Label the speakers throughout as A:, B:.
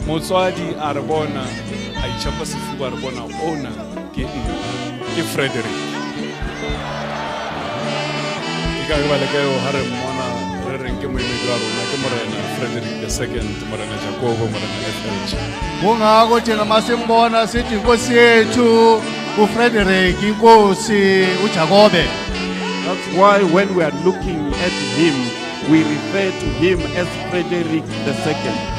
A: Motswadi a re bona a itšhapa sefuba re bona ona ke nna ke Frederick ke ka ba le ka yo ha re mmona re reng ke moemedi wa rona ke morena Frederick II morena Jacobo morena FLG
B: Kungako thina masimbona sithi inkosi yethu uFrederick inkosi uJakobe.
C: That's why when we are looking at him, we refer to him as Frederick II.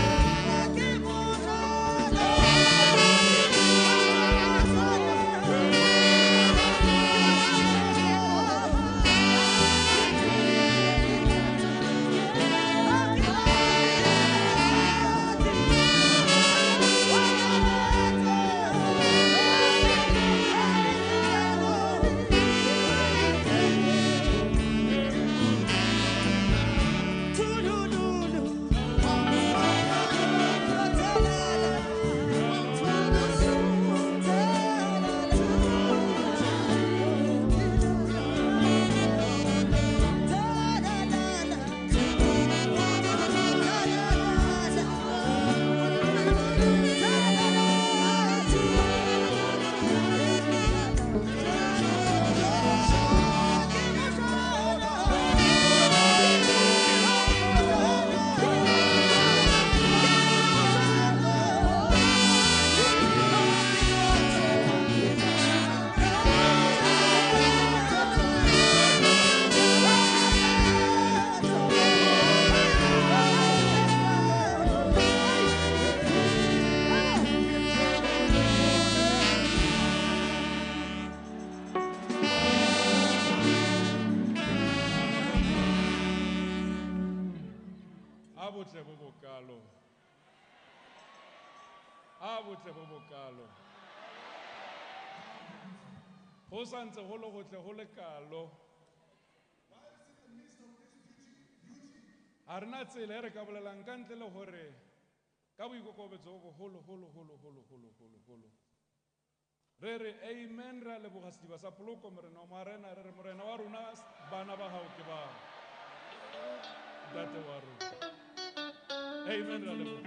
A: Abutle bobokalo ho santse ho le gotle ho le kalo a rena tsela e re ka bolelang ka ntle le hore ka boikokobetso bo holo re re amen ra leboga sediba sa poloko morena wa marena re re morena wa rona bana ba hao ke ba ntate wa rona amen ra leboga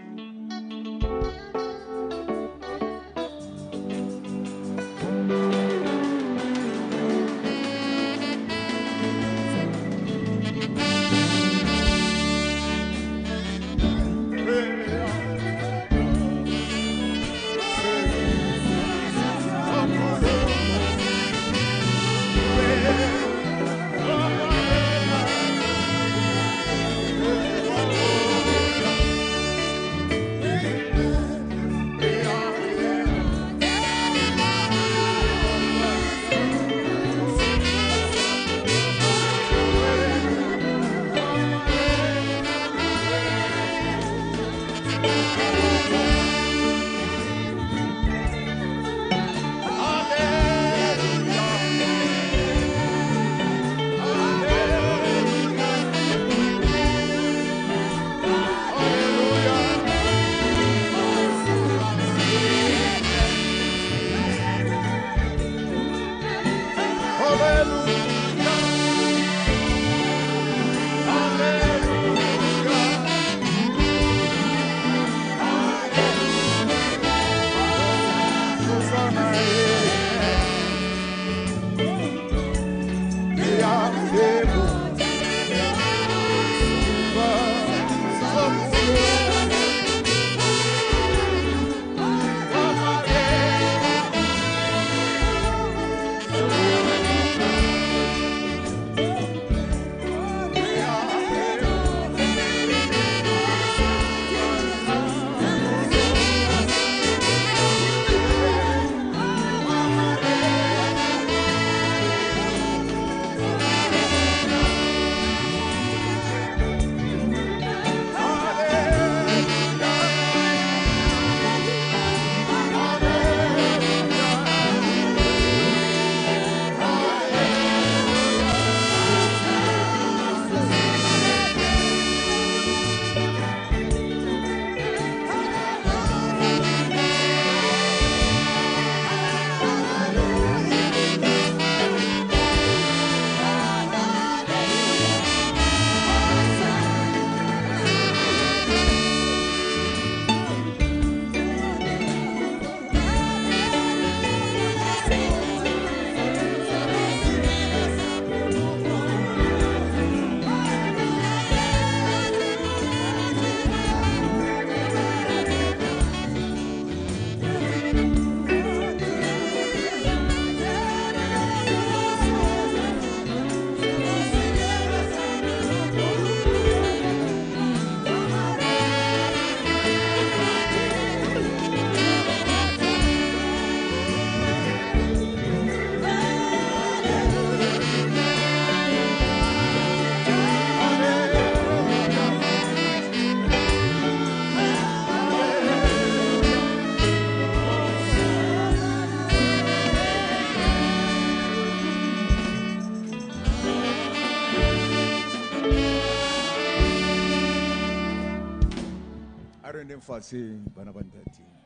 D: fatshe bana ba ntate.